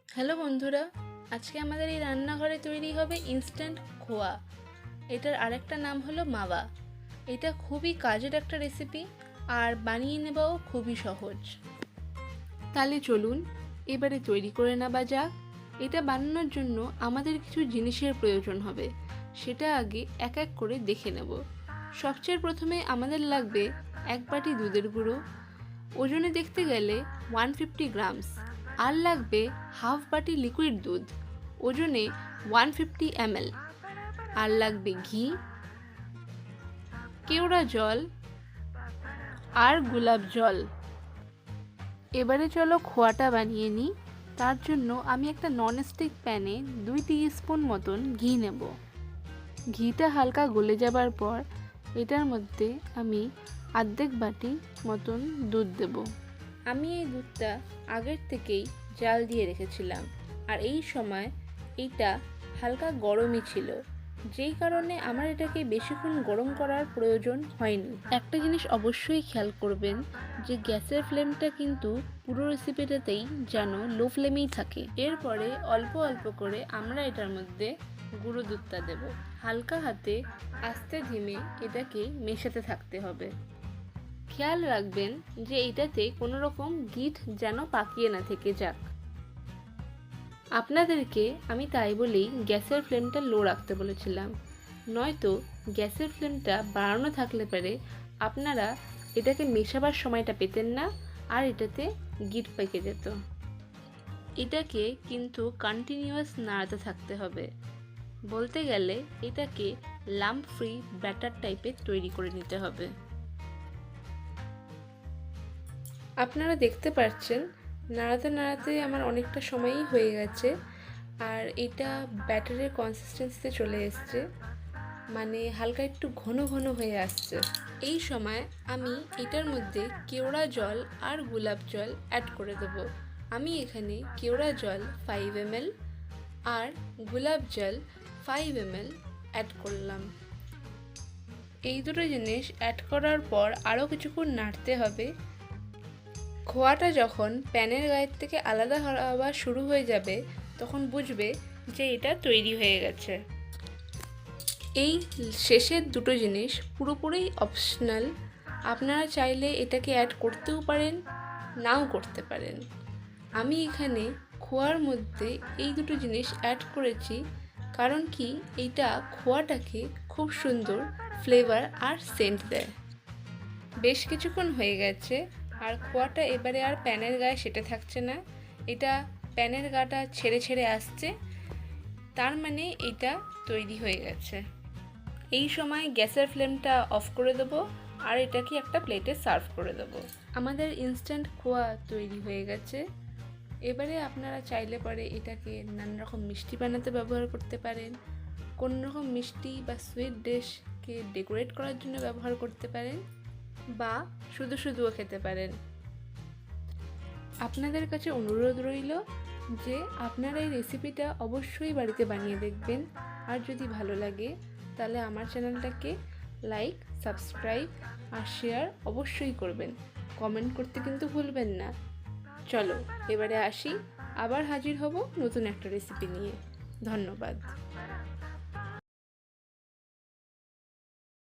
Hello বন্ধুরা, আজকে আমাদের এই রান্নাঘরে তৈরি হবে ইনস্ট্যান্ট খোয়া। এটার আরেকটা নাম হলো মাওয়া। এটা খুবই কাজের একটা রেসিপি আর বানিয়ে নেওয়াও খুবই সহজ। তাহলে চলুন এবারে তৈরি করে নেওয়া যাক। এটা বানানোর জন্য আমাদের কিছু জিনিসের প্রয়োজন হবে, সেটা আগে এক এক করে দেখে নেব। সবচেয়ে প্রথমে আমাদের লাগবে 1 বাটি দুধের গুঁড়ো, ওজনে দেখতে গেলে 150 গ্রামস। আর লাগবে হাফ বাটি লিকুইড দুধ, ওজনে 150 ml। আর লাগবে ঘি, কেওড়া জল আর গোলাপ জল। এবারে চলো খোয়াটা বানিয়ে নিই। তার জন্য আমি একটা ননস্টিক প্যানে 2 টিস্পুন মতন ঘি নেব। ঘিটা হালকা গলে যাবার পর এটার মধ্যে আমি অর্ধেক বাটি মতন দুধ দেব। আমি এই দুধটা আগের থেকেই জাল দিয়ে রেখেছিলাম, আর এই সময় এইটা হালকা গরমই ছিল, যেই কারণে আমার এটাকে বেশিক্ষণ গরম করার প্রয়োজন হয়নি। একটা জিনিস অবশ্যই খেয়াল করবেন যে গ্যাসের ফ্লেমটা কিন্তু পুরো রেসিপিটাতেই যেন লো ফ্লেমেই থাকে। এরপরে অল্প অল্প করে আমরা এটার মধ্যে গুঁড়ো দুধটা দেব। হালকা হাতে আস্তে ধীমে এটাকে মেশাতে থাকতে হবে। খেয়াল রাখবেন যে এটাতে কোনো রকম গিট যেন পাকিয়ে না থেকে যাক। আপনাদেরকে আমি তাই বলেই গ্যাসের ফ্লেমটা লো রাখতে বলেছিলাম, নয়তো গ্যাসের ফ্লেমটা বাড়ানো থাকলে পারে আপনারা এটাকে মেশাবার সময়টা পেতেন না আর এটাতে গিট পেকে যেত। এটাকে কিন্তু কন্টিনিউয়াস নাড়াতে থাকতে হবে। বলতে গেলে এটাকে লাম্প ফ্রি ব্যাটার টাইপের তৈরি করে নিতে হবে। আপনারা দেখতে পাচ্ছেন নাড়াতে নাড়াতে আমার অনেকটা সময়ই হয়ে গেছে, আর এটা ব্যাটারের কনসিস্টেন্সিতে চলে এসছে, মানে হালকা একটু ঘন ঘন হয়ে আসছে। এই সময় আমি এটার মধ্যে কেওড়া জল আর গোলাপ জল অ্যাড করে দেব। আমি এখানে কেওড়া জল 5 ml আর গোলাপ জল 5 ml অ্যাড করলাম। এই দুটো জিনিস অ্যাড করার পর আরও কিছুক্ষণ নাড়তে হবে। খোয়াটা যখন প্যানের গায়ের থেকে আলাদা হওয়া শুরু হয়ে যাবে তখন বুঝবে যে এটা তৈরি হয়ে গেছে। এই শেষের দুটো জিনিস পুরোপুরি অপশনাল। আপনারা চাইলে এটাকে অ্যাড করতেও পারেন, নাও করতে পারেন। আমি এখানে খোয়ার মধ্যে এই দুটো জিনিস অ্যাড করেছি কারণ কি এইটা খোয়াটাকে খুব সুন্দর ফ্লেভার আর সেন্ট দেয়। বেশ কিছুক্ষণ হয়ে গেছে আর খোয়াটা এবারে আর প্যানের গায়ে সেটে থাকছে না, এটা প্যানের গাটা ছেড়ে ছেড়ে আসছে, তার মানে এটা তৈরি হয়ে গেছে। এই সময় গ্যাসের ফ্লেমটা অফ করে দেবো আর এটাকে একটা প্লেটে সার্ভ করে দেবো। আমাদের ইনস্ট্যান্ট খোয়া তৈরি হয়ে গেছে। এবারে আপনারা চাইলে পরে এটাকে নানা রকম মিষ্টি বানাতে ব্যবহার করতে পারেন, কোনো রকম মিষ্টি বা সুইট ডিশকে ডেকোরেট করার জন্য ব্যবহার করতে পারেন, বা শুধু শুধুও খেতে পারেন। আপনাদের কাছে অনুরোধ রইল যে আপনারা এই রেসিপিটা অবশ্যই বাড়িতে বানিয়ে দেখবেন, আর যদি ভালো লাগে তাহলে আমার চ্যানেলটাকে লাইক, সাবস্ক্রাইব আর শেয়ার অবশ্যই করবেন। কমেন্ট করতে কিন্তু ভুলবেন না। চলো এবারে আসি, আবার হাজির হব নতুন একটা রেসিপি নিয়ে। ধন্যবাদ।